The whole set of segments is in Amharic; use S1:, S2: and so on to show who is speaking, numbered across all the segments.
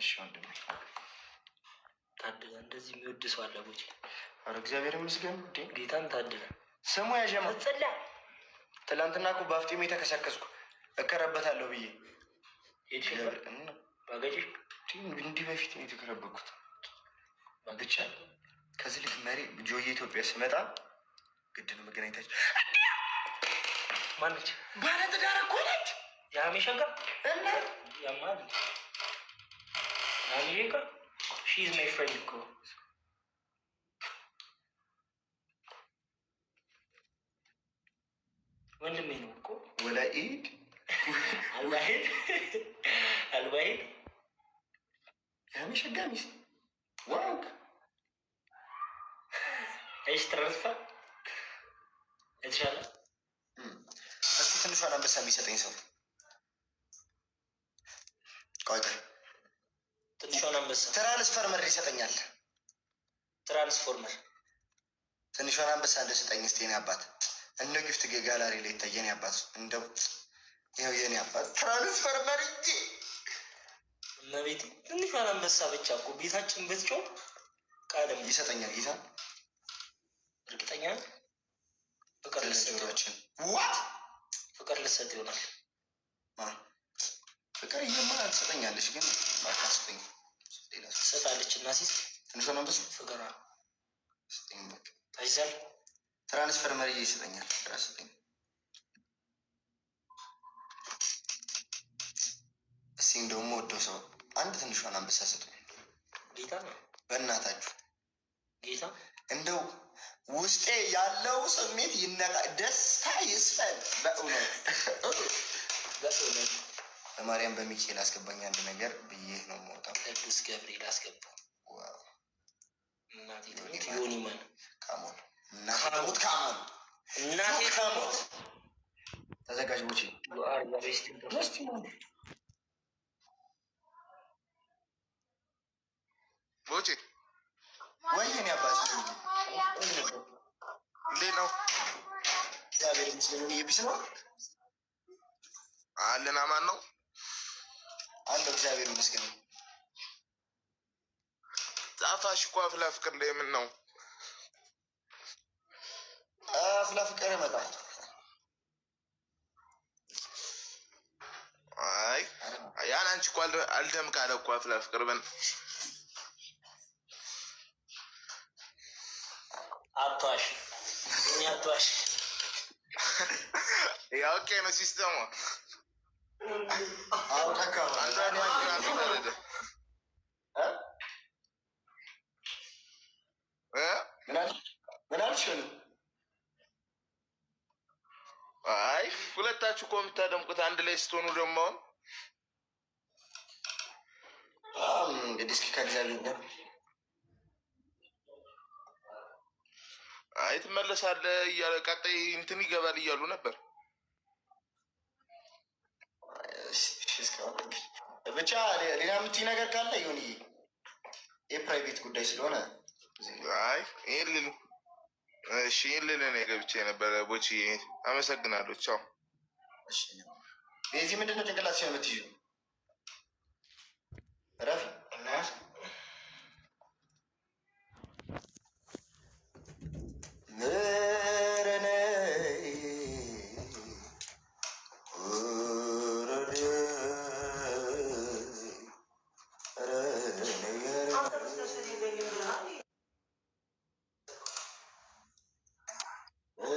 S1: እሺ ወንድሜ
S2: ታደለ እንደዚህ የሚወድ ሰው አለ ቦቼ?
S1: ኧረ እግዚአብሔር ይመስገን።
S2: ጌታን ታደለ
S1: ስሙ ያጀማ
S2: ጽላ
S1: ትላንትና እኮ በአፍጢሜ ተከሰከስኩ እከረበታለሁ ብዬ
S2: ባገጭ
S1: እንዲህ በፊት ነው የተከረበኩት። ብቻ ከዚህ ልክ መሪ ጆዬ ኢትዮጵያ ስመጣ ግድ ነው መገናኘታችን።
S2: ማነች?
S1: ባለ ትዳር እኮ ነች።
S2: የሀሜሸንካ እና ያማል ሀሜሸንካ ሺዝ ማይ ፍሬንድ እኮ ወንድሜ ነው እኮ
S1: ወላኢድ
S2: አልባሂድ አልባሂድ
S1: የሀሜሸንካ ሚስት ዋንክ
S2: እሽ ትራንስፈር የተሻለ
S1: እስኪ ትንሿን አንበሳ የሚሰጠኝ ሰው ቆይ
S2: ትንሿን አንበሳ
S1: ትራንስፈርመር ይሰጠኛል።
S2: ትራንስፎርመር
S1: ትንሿን አንበሳ እንደሰጠኝ እስቲ የኔ አባት እንደ ጊፍት ጋላሪ ላይ ይታይ የኔ አባት እንደው ይኸው የኔ አባት ትራንስፈርመር እንጂ
S2: እመቤቴ ትንሿን አንበሳ ብቻ እኮ ቤታችን ብትጮህ ቃልም
S1: ይሰጠኛል። ጌታ
S2: እርግጠኛ ፍቅር ልሰጥዎችን
S1: ዋት
S2: ፍቅር ልሰጥ ይሆናል።
S1: ፍቅር ይሄማ ትሰጠኛለች፣ ግን ማካስጠኝ ሌላ
S2: ትሰጣለች እና ሲስ
S1: ትንሿን አንበሳ
S2: ፍቅራ
S1: ስጠኝ በቃ
S2: ታይዛል።
S1: ትራንስፈርመር ይሰጠኛል። ስጠኝ እስኪ እንደውም ወደው ሰው አንድ ትንሿን አንበሳ ሰጡኝ።
S2: ጌታ ነው
S1: በእናታችሁ
S2: ጌታ
S1: እንደው ውስጤ ያለው ስሜት ይነቃ፣ ደስታ ይስፈን። በእውነት በማርያም በሚካኤል አስገባኝ አንድ ነገር ብዬ ነው የምወጣው።
S2: ቅዱስ ገብርኤል አስገባው። እናቴ ትሙት ዮኒ ማን
S1: ካሞን እናቴ ካሞን እናቴ ካሞን ተዘጋጅ ቦቼ
S2: ዩአር ቤስት ኢንተረስቲ
S3: ቦቼ
S1: ወይኔ አባት
S3: እንዴት ነው?
S1: እግዚአብሔር ይመስገን። የቢስ ነው
S3: አለን። አማን ነው
S1: አለው። እግዚአብሔር ይመስገን።
S3: ጣፋሽ እኮ አፍላ ፍቅር ላይ ምን ነው?
S1: አፍላ ፍቅር ይመጣል።
S3: አይ ያን አንቺ እኮ አልደምቅ አለ እኮ አፍላ ፍቅር በን
S2: አቷሽ እኔ አቷሽ
S3: ያው ኦኬ ነው ሲስተሙ።
S1: አውቃካ
S3: አንዳንዴ ታደደ
S1: ምን አልሽ?
S3: አይ ሁለታችሁ እኮ የምታደምቁት አንድ ላይ ስትሆኑ ደግሞ
S1: እንግዲህ እስኪ ከእግዚአብሔር
S3: አይ ትመለሳለህ እያለ ቀጣይ እንትን ይገባል እያሉ ነበር።
S1: ብቻ ሌላ የምትይ ነገር ካለ ይሁን። የፕራይቬት ጉዳይ ስለሆነ
S3: አይ ይልል እሺ ይልል እኔ ገብቼ ነበረ። ቦቼ አመሰግናለሁ። ቻው።
S1: እሺ በዚህ ምንድነው ጭንቅላት ሲሆን የምትይው? ረፍ እና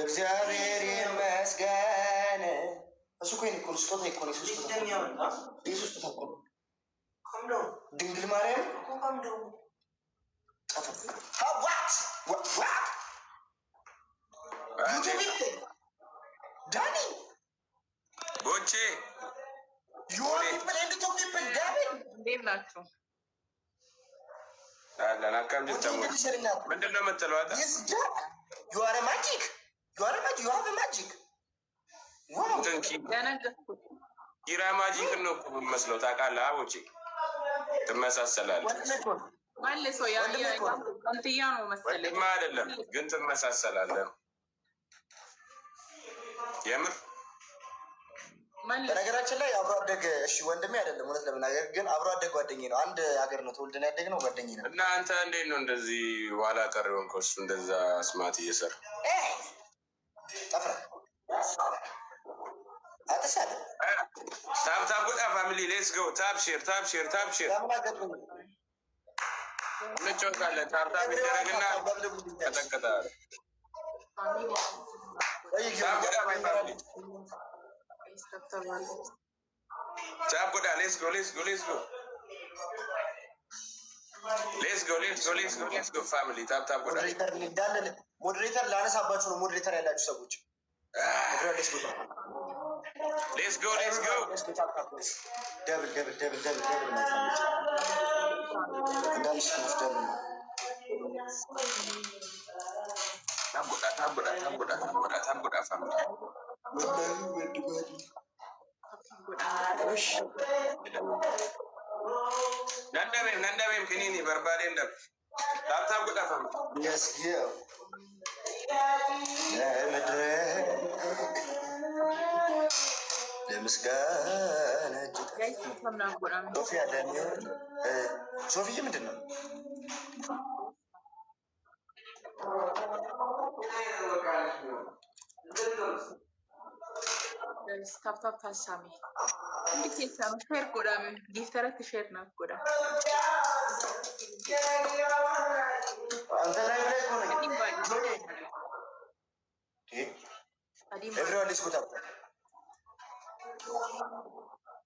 S1: እግዚአብሔር ይመስገን። እሱ እኮ እኮ ስጦታ እኮ ነው። ስጦታ እኮ ድንግል ማርያም ዳኒ
S4: ቦቼ
S5: እንዴት ናችሁ?
S4: አለን አካም ምንድን ነው የምትለው? ኪራ ማጂክ ነው እኮ የምመስለው ታውቃለህ? ቦቼ ትመሳሰላለህ።
S5: መልሶ እንትያ ነው መሰለኝ።
S4: አይደለም ግን ትመሳሰላለህ። የምር
S1: በነገራችን ላይ አብሮ አደግ እሺ ወንድሜ አይደለም እውነት ለመናገር ግን አብሮ አደግ ጓደኛዬ ነው። አንድ ሀገር ነው ተወልደን ያደግነው ጓደኛዬ ነው።
S4: እና አንተ እንዴት ነው እንደዚህ ኋላ ቀር የሆንከው? እሱ እንደዛ ስማት እየሰራ
S1: ጠፍራ አትሳለ
S4: ታብ ጉዳ ፋሚሊ ሌትስ ጎ ታብ ሼር እንጫወታለን። ታብ ይደረግና ተጠቀጣለ ታብ ጉዳ ማይ ፋሚሊ ታብ ጉዳ ሌትስ ጎ ፋሚሊ ታብ ጉዳ
S1: ሞዴሬተር ላነሳባችሁ ነው። ሞዴሬተር ያላችሁ ሰዎች
S4: ሌትስ ጎ
S1: ደብል እንዳልሽፍ ደብል
S4: ታብ ጉዳ ፋሚሊ ነንደቤም ክኒኒ በርባዴ እንደ ታብ ጉዳ ፋሚሊ
S1: ለምስጋና ሶፊዬ ምንድን ነው?
S5: ታፕታፕ ታሳሚ እንዴት ነው ሼር ጎዳም ጊፍተረት ሼር ነው ጎዳ
S1: አንተ ላይ ሆነ everyone is good up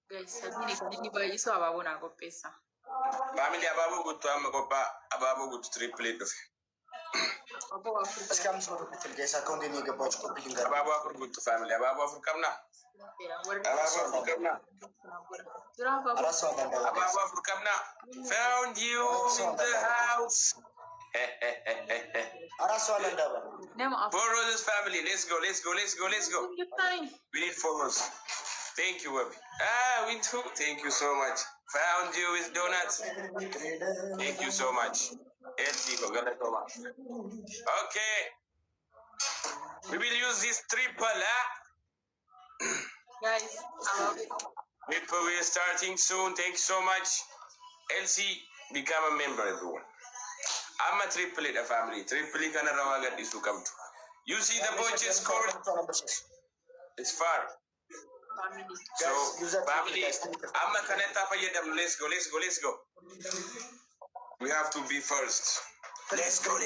S5: guys sabini kanini bayiso ababona kopesa
S4: family ababu gutu amma koppa ababu gutu triple do
S1: እስከ 500 ብትል ጋይስ አካውንት ነው የገባችሁ ኮፒ ሊንክ
S4: አባቡ አፍር ጉቱ ፋሚሊ አባቡ አፍር ቀምና አባቡ አፍር ቀምና found you in the house Four roses family, let's go. We need 4 roses. Thank you, Webby. We too. Thank you so much. Found you with donuts. Thank you so much. Okay. We will use this triple.
S5: Guys,
S4: Triple we are starting soon. Thank you so much. Elsie, become a member, everyone. I'm a triple a family. Triple can get this to come to. You see the bunches called? It's far. So family, I'm a caneta for you. Let's go. We have to be first. Let's go.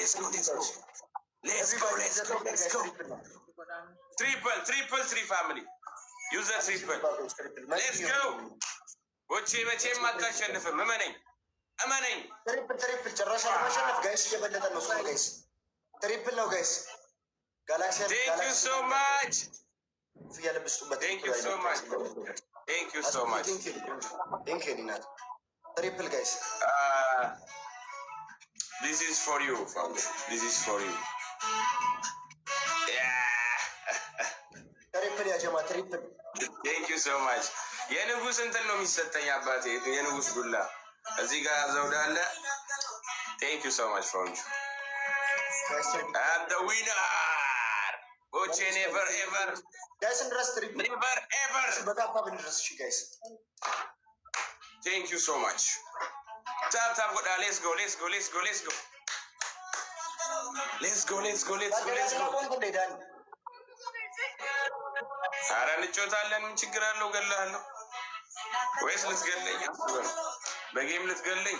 S4: Triple three family. Use the triple. Let's go. What's አማነኝ
S1: ትሪፕል ጭራሽ ለማሸነፍ ጋይስ እየበለጠ ነው። ሶ ጋይስ ትሪፕል ነው ጋይስ። ጋላክሲ
S4: Thank you so much.
S1: ያለብስጡበት
S4: Thank you so much.
S1: Thank you ዲናት ትሪፕል ጋይስ።
S4: This is for you, family. This is for you.
S1: ትሪፕል ያጀማ ትሪፕል።
S4: Thank you so much. የንጉስ እንትን ነው የሚሰጠኝ አባቴ የንጉስ ዱላ እዚህ ጋር ዘውድ አለ። Thank you so much for you. And the winner. Boche never ever.
S1: Guys,
S4: never ever.
S1: Guys.
S4: Thank you so much. Tap. Let's go. ኧረ እንጫወታለን። ምን ችግር አለው? እገልሃለሁ ወይስ ልትገለኝ? በጌም ልትገለኝ?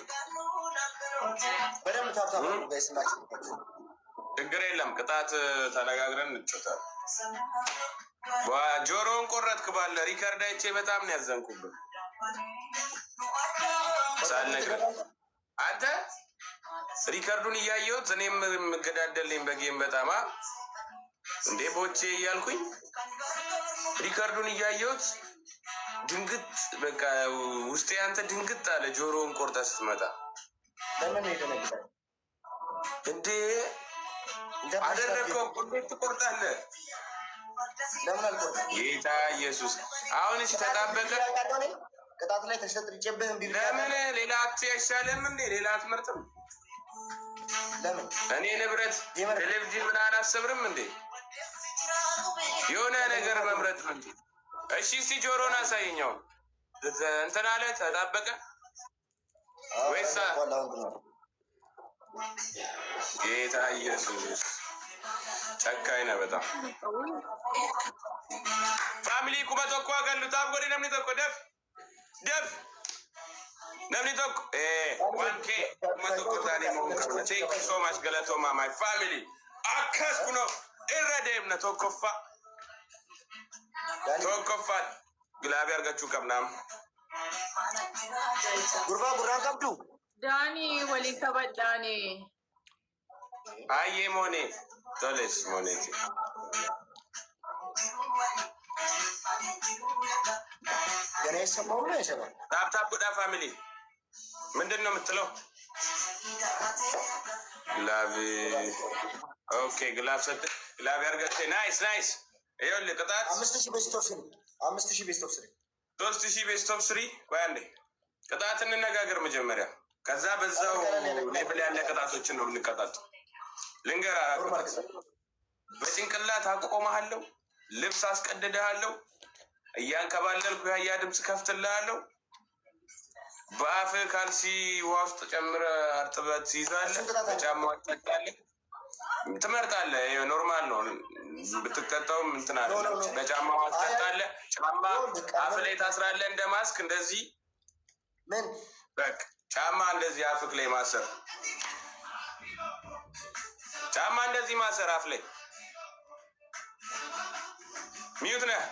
S4: ችግር የለም። ቅጣት ተነጋግረን እንጫወታለን። ጆሮውን ቆረጥክ ባለ ሪከርድ አይቼ በጣም ነው ያዘንኩብህ። ሳልነግርህ አንተ ሪከርዱን እያየሁት እኔም የምገዳደልኝ በጌም በጣም እንዴ ቦቼ እያልኩኝ ሪከርዱን እያየሁት ድንግጥ በቃ ውስጤ አንተ ድንግጥ አለ። ጆሮውን ቆርጠ ስትመጣ እንዴ አደረግከው። እንዴት ትቆርጣለህ? ጌታ ኢየሱስ አሁን እሺ ተጣበቀ።
S1: ቅጣት ላይ ተሸጥርጨብህ እንዴ?
S4: ለምን ሌላ አክት አይሻልም እንዴ? ሌላ አትመርጥም?
S1: ለምን
S4: እኔ ንብረት ቴሌቪዥን ምን አላሰብርም እንዴ? የሆነ ነገር መምረጥ ነው እንዴ? እሺ እስቲ ጆሮን አሳየኛው። እንትን አለ ተጣበቀ ወይስ ጌታ ኢየሱስ ጨካኝ ነው በጣም። ፋሚሊ kuma tokko agallu taaf godhi namni tokko def namni tokko 1K kuma tokko taane mo qabna. Thank you so much galatoma my family. Akkas kuno irra deemna tokkoffa gilaabii argachuu qabnaam.
S1: Gurbaa qabdu
S5: daani waliin taphadhaani.
S4: Ayyee moonee toles mooneeti. ታፕታፕ ጉዳ ፋሚሊ ምንድን ነው የምትለው? ግላብ ኦኬ፣ ግላብ ሰጥ ግላብ ያርገቴ ናይስ ናይስ። ይኸውልህ ቅጣት
S1: 5000 ቤስት ኦፍ 3 3000 ቤስት ኦፍ 3።
S4: ቆይ አንዴ ቅጣት እንነጋገር መጀመሪያ፣ ከዛ በዛው ሌብል ያለ ቅጣቶችን ነው የምንቀጣጥ። ልንገራ ቅጣት በጭንቅላት አቆመሃለሁ፣ ልብስ አስቀድድሃለሁ፣ እያንከባለልኩ ያያ ድምፅ ከፍትልሃለሁ፣ በአፍህ ካልሲ ውሃ ውስጥ ጨምረህ እርጥበት ትይዛለህ፣ በጫማ ትጠጣለህ። ትመርጣለህ። ኖርማል ነው ብትጠጣውም እንትን አለ። በጫማ ውሃ ትጠጣለህ። ጫማ አፍ ላይ ታስራለህ እንደ ማስክ እንደዚህ።
S1: ምን
S4: በቃ ጫማ እንደዚህ አፍክ ላይ ማሰር፣ ጫማ እንደዚህ ማሰር አፍ ላይ። ሚዩት ነህ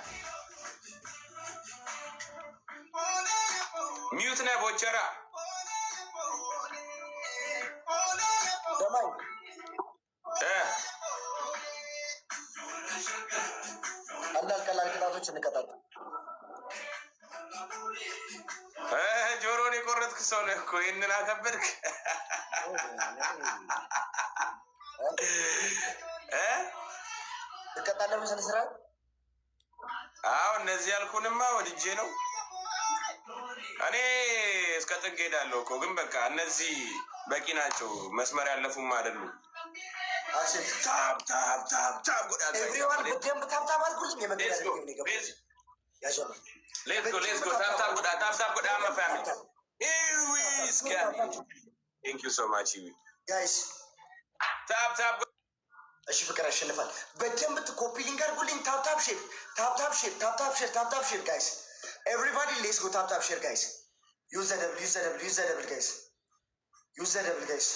S4: ሚዩት ነህ ቦቸራ
S1: አንዳንድ ቀላል ቅጣቶች እንቀጣለን።
S4: ጆሮን የቆረጥክ ሰው ነህ እኮ ይህንን አከበድክ።
S1: ትቀጣለህ በስነ ስርዓት።
S4: አዎ እነዚህ ያልኩንማ ወድጄ ነው እኔ እስከ ጥግ ሄዳለሁ እኮ። ግን በቃ እነዚህ በቂ ናቸው፣ መስመር ያለፉም አይደሉም። ታብ ታብ ታብ ታብ ጉዳት
S1: ኤቭሪዋን በደንብ ታብ ታብ አድርጉልኝ።
S4: ሌትስ ጎ ሌትስ ጎ ታብ ታብ ጉዳት ታብ ታብ ጉዳት ማ ፋሚሊ ቴንክ ዩ ሶ ማች
S1: ጋይስ።
S4: ታብ ታብ
S1: እሺ ፍቅር ያሸንፋል። በደንብ ኮፒ ሊንክ አድርጉልኝ። ታብ ታብ ሼር ታብ ታብ ሼር ታብ ታብ ሼር ታብ ታብ ሼር ጋይስ። Everybody, let's go tap tap share, guys. Use the double, use the double, use the double, guys. Use the double, guys.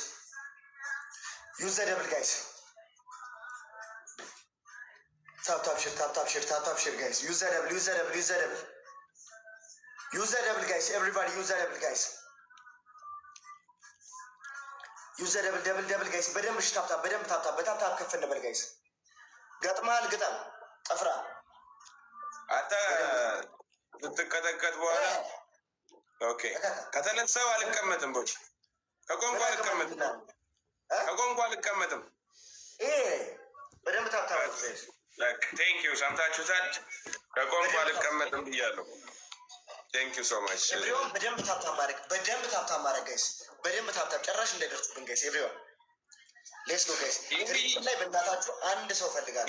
S1: Use the double, guys. Tap tap share, tap tap share, tap tap share, guys. Use the double, use the double, use the double. Use the double, guys. Everybody, use the double, guys. Use the double, double, double, guys. Bedem tap tap, bedem tap tap, bedem tap kafin double, guys. Gatmal gatam, afra.
S4: Ata. ትቀጠቀጥ በኋላ ኦኬ። ከተነሳው አልቀመጥም፣ ቦች ከቆንቋ አልቀመጥም፣ ከቆንቋ አልቀመጥም።
S1: በደንብ ታብታብ
S4: ቴንክ ዩ ሰምታችሁታል። ከቆንቋ አልቀመጥም ብያለሁ። ቴንክ ዩ ሶ ማች።
S1: ኤቭሪዋን በደንብ ታብታብ ማድረግ፣ በደንብ ታብታብ ማድረግ ጋይስ፣ በደንብ ታብታብ ጨራሽ እንዳይደርሱብን ጋይስ። ኤቭሪዋን ሌትስ ጎ ጋይስ። ላይ በእናታችሁ አንድ ሰው ፈልጋለሁ።